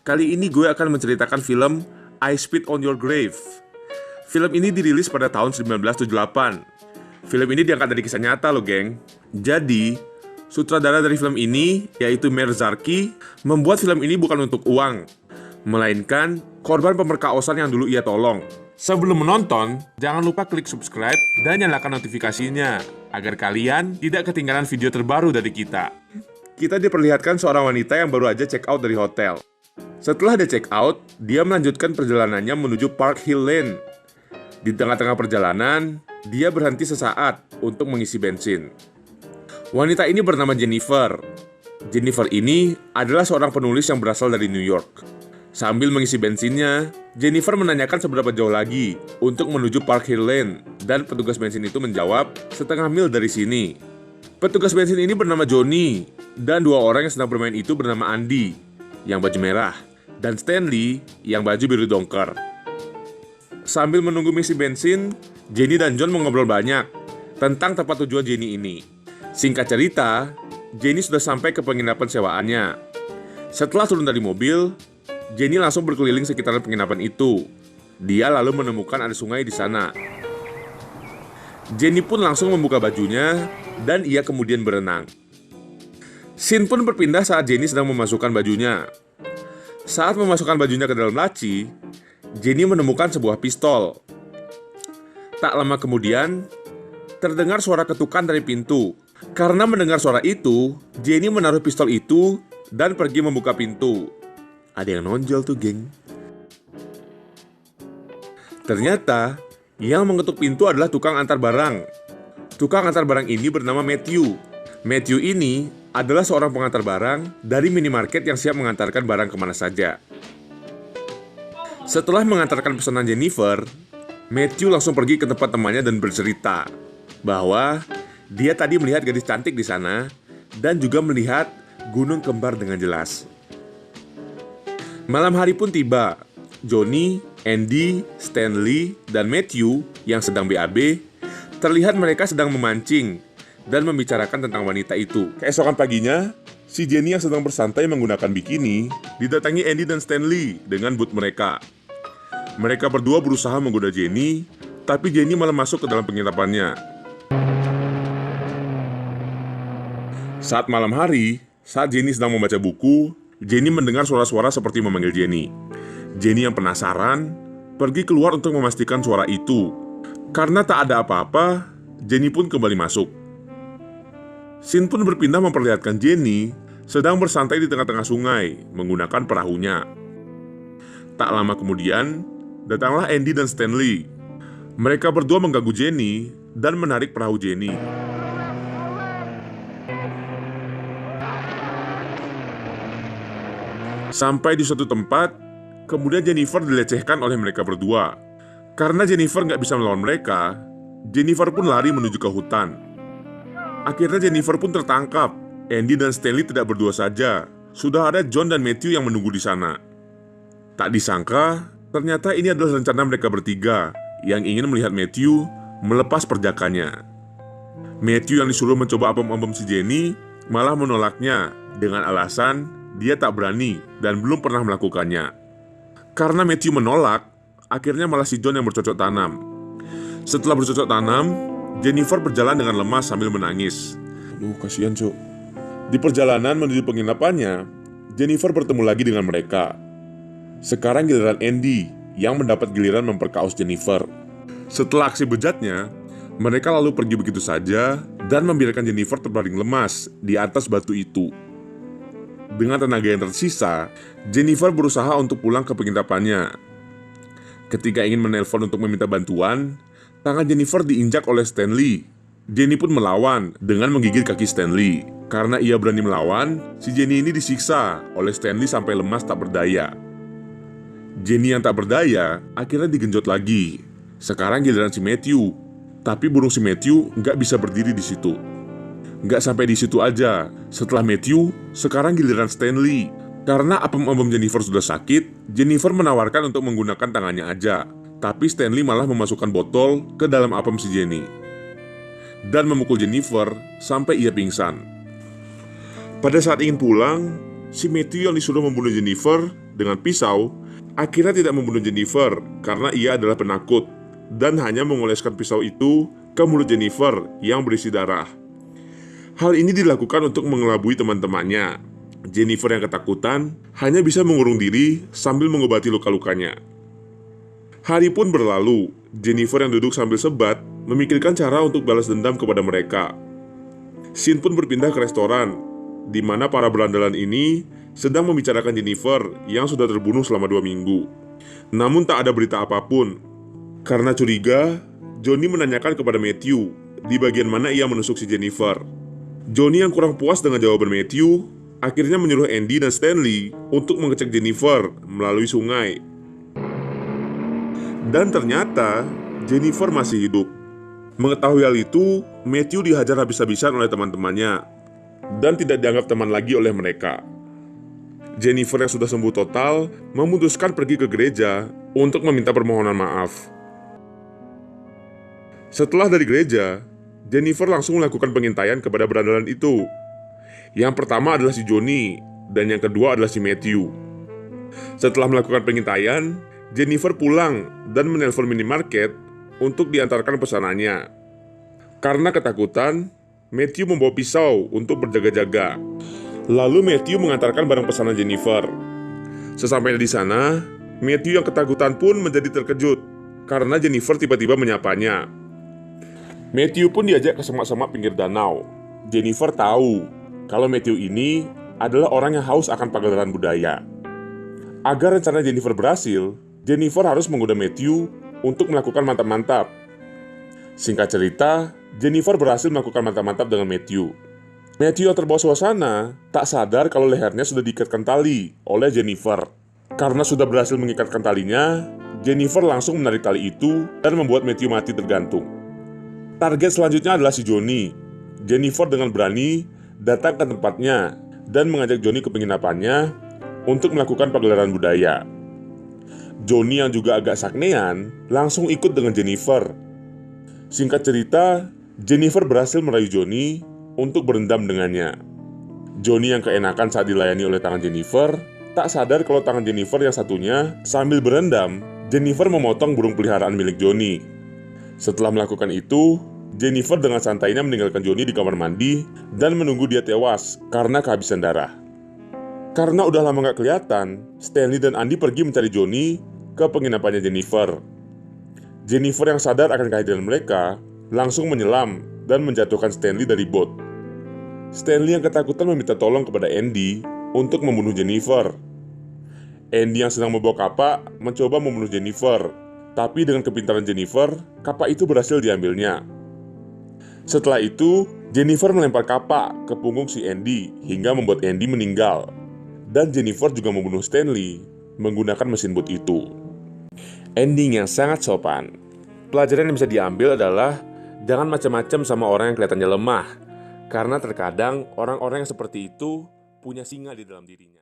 Kali ini gue akan menceritakan film I Spit on Your Grave. Film ini dirilis pada tahun 1978. Film ini diangkat dari kisah nyata loh, geng. Jadi, sutradara dari film ini, yaitu Meir Zarki, membuat film ini bukan untuk uang, melainkan korban pemerkosaan yang dulu ia tolong. Sebelum menonton, jangan lupa klik subscribe dan nyalakan notifikasinya, agar kalian tidak ketinggalan video terbaru dari kita. Kita diperlihatkan seorang wanita yang baru aja check out dari hotel. Setelah dia check out, dia melanjutkan perjalanannya menuju Park Hill Lane. Di tengah-tengah perjalanan, dia berhenti sesaat untuk mengisi bensin. Wanita ini bernama Jennifer. Jennifer ini adalah seorang penulis yang berasal dari New York. Sambil mengisi bensinnya, Jennifer menanyakan seberapa jauh lagi untuk menuju Park Hill Lane, dan petugas bensin itu menjawab, setengah mil dari sini. Petugas bensin ini bernama Johnny, dan dua orang yang sedang bermain itu bernama Andy, yang baju merah, dan Stanley, yang baju biru dongker. Sambil menunggu misi bensin, Jenny dan John mengobrol banyak tentang tempat tujuan Jenny ini. Singkat cerita, Jenny sudah sampai ke penginapan sewaannya. Setelah turun dari mobil, Jenny langsung berkeliling sekitaran penginapan itu. Dia lalu menemukan ada sungai di sana. Jenny pun langsung membuka bajunya, dan ia kemudian berenang. Scene pun berpindah saat Jenny sedang memasukkan bajunya. Saat memasukkan bajunya ke dalam laci, Jenny menemukan sebuah pistol. Tak lama kemudian, terdengar suara ketukan dari pintu. Karena mendengar suara itu, Jenny menaruh pistol itu dan pergi membuka pintu. Ada yang nonjol tuh, geng. Ternyata, yang mengetuk pintu adalah tukang antar barang. Tukang antar barang ini bernama Matthew. Matthew ini adalah seorang pengantar barang dari minimarket yang siap mengantarkan barang kemana saja. Setelah mengantarkan pesanan Jennifer, Matthew langsung pergi ke tempat temannya dan bercerita bahwa dia tadi melihat gadis cantik di sana dan juga melihat gunung kembar dengan jelas. Malam hari pun tiba. Johnny, Andy, Stanley, dan Matthew yang sedang BAB, terlihat mereka sedang memancing dan membicarakan tentang wanita itu. Keesokan paginya, si Jenny yang sedang bersantai menggunakan bikini didatangi Andy dan Stanley dengan boot mereka. Mereka berdua berusaha menggoda Jenny, tapi Jenny malah masuk ke dalam penginapannya. Saat malam hari, saat Jenny sedang membaca buku, Jenny mendengar suara-suara seperti memanggil Jenny. Jenny yang penasaran, pergi keluar untuk memastikan suara itu. Karena tak ada apa-apa, Jenny pun kembali masuk. Scene pun berpindah memperlihatkan Jenny sedang bersantai di tengah-tengah sungai menggunakan perahunya. Tak lama kemudian, datanglah Andy dan Stanley. Mereka berdua mengganggu Jenny dan menarik perahu Jenny. Sampai di suatu tempat, kemudian Jennifer dilecehkan oleh mereka berdua. Karena Jennifer nggak bisa melawan mereka, Jennifer pun lari menuju ke hutan. Akhirnya Jennifer pun tertangkap. Andy dan Stanley tidak berdua saja. Sudah ada John dan Matthew yang menunggu di sana. Tak disangka, ternyata ini adalah rencana mereka bertiga yang ingin melihat Matthew melepas perjakannya. Matthew yang disuruh mencoba apem-apem si Jenny malah menolaknya dengan alasan dia tak berani dan belum pernah melakukannya. Karena Matthew menolak, akhirnya malah si John yang bercocok tanam. Setelah bercocok tanam, Jennifer berjalan dengan lemas sambil menangis. Aduh, kasihan, Cuk. Di perjalanan menuju penginapannya, Jennifer bertemu lagi dengan mereka. Sekarang giliran Andy yang mendapat giliran memperkaos Jennifer. Setelah aksi bejatnya, mereka lalu pergi begitu saja dan membiarkan Jennifer terbaring lemas di atas batu itu. Dengan tenaga yang tersisa, Jennifer berusaha untuk pulang ke penginapannya. Ketika ingin menelpon untuk meminta bantuan, tangan Jennifer diinjak oleh Stanley. Jenny pun melawan dengan menggigit kaki Stanley. Karena ia berani melawan, si Jenny ini disiksa oleh Stanley sampai lemas tak berdaya. Jenny yang tak berdaya akhirnya digenjot lagi. Sekarang giliran si Matthew. Tapi burung si Matthew nggak bisa berdiri di situ. Nggak sampai di situ aja. Setelah Matthew, sekarang giliran Stanley. Karena apem-apem Jennifer sudah sakit, Jennifer menawarkan untuk menggunakan tangannya aja. Tapi Stanley malah memasukkan botol ke dalam apem si Jenny dan memukul Jennifer sampai ia pingsan. Pada saat ingin pulang, si Matthew yang disuruh membunuh Jennifer dengan pisau, akhirnya tidak membunuh Jennifer karena ia adalah penakut dan hanya mengoleskan pisau itu ke mulut Jennifer yang berisi darah. Hal ini dilakukan untuk mengelabui teman-temannya. Jennifer yang ketakutan hanya bisa mengurung diri sambil mengobati luka-lukanya. Hari pun berlalu. Jennifer yang duduk sambil sebat memikirkan cara untuk balas dendam kepada mereka. Scene pun berpindah ke restoran, di mana para berandalan ini sedang membicarakan Jennifer yang sudah terbunuh selama 2 minggu. Namun tak ada berita apapun. Karena curiga, Johnny menanyakan kepada Matthew di bagian mana ia menusuk si Jennifer. Johnny yang kurang puas dengan jawaban Matthew akhirnya menyuruh Andy dan Stanley untuk mengecek Jennifer melalui sungai. Dan ternyata Jennifer masih hidup. Mengetahui hal itu, Matthew dihajar habis-habisan oleh teman-temannya dan tidak dianggap teman lagi oleh mereka. Jennifer yang sudah sembuh total memutuskan pergi ke gereja untuk meminta permohonan maaf. Setelah dari gereja, Jennifer langsung melakukan pengintaian kepada berandalan itu. Yang pertama adalah si Johnny, dan yang kedua adalah si Matthew. Setelah melakukan pengintaian, Jennifer pulang dan menelpon minimarket untuk diantarkan pesanannya. Karena ketakutan, Matthew membawa pisau untuk berjaga-jaga. Lalu Matthew mengantarkan barang pesanan Jennifer. Sesampainya di sana, Matthew yang ketakutan pun menjadi terkejut karena Jennifer tiba-tiba menyapanya. Matthew pun diajak ke semak-semak pinggir danau. Jennifer tahu kalau Matthew ini adalah orang yang haus akan pagelaran budaya. Agar rencana Jennifer berhasil, Jennifer harus menggoda Matthew untuk melakukan mantap-mantap. Singkat cerita, Jennifer berhasil melakukan mantap-mantap dengan Matthew. Matthew yang terbawa suasana tak sadar kalau lehernya sudah diikatkan tali oleh Jennifer. Karena sudah berhasil mengikatkan talinya, Jennifer langsung menarik tali itu dan membuat Matthew mati tergantung. Target selanjutnya adalah si Johnny. Jennifer dengan berani datang ke tempatnya dan mengajak Johnny ke penginapannya untuk melakukan pagelaran budaya. Johnny yang juga agak saknean langsung ikut dengan Jennifer. Singkat cerita, Jennifer berhasil merayu Johnny untuk berendam dengannya. Johnny yang keenakan saat dilayani oleh tangan Jennifer tak sadar kalau tangan Jennifer yang satunya sambil berendam, Jennifer memotong burung peliharaan milik Johnny. Setelah melakukan itu, Jennifer dengan santainya meninggalkan Johnny di kamar mandi dan menunggu dia tewas karena kehabisan darah. Karena udah lama gak kelihatan, Stanley dan Andy pergi mencari Johnny ke penginapannya Jennifer. Jennifer yang sadar akan kehadiran mereka langsung menyelam dan menjatuhkan Stanley dari bot. Stanley yang ketakutan meminta tolong kepada Andy untuk membunuh Jennifer. Andy yang sedang membawa kapak mencoba membunuh Jennifer, tapi dengan kepintaran Jennifer, kapak itu berhasil diambilnya. Setelah itu, Jennifer melempar kapak ke punggung si Andy hingga membuat Andy meninggal. Dan Jennifer juga membunuh Stanley menggunakan mesin bot itu. Ending yang sangat sopan. Pelajaran yang bisa diambil adalah jangan macam-macam sama orang yang kelihatannya lemah, karena terkadang orang-orang yang seperti itu punya singa di dalam dirinya.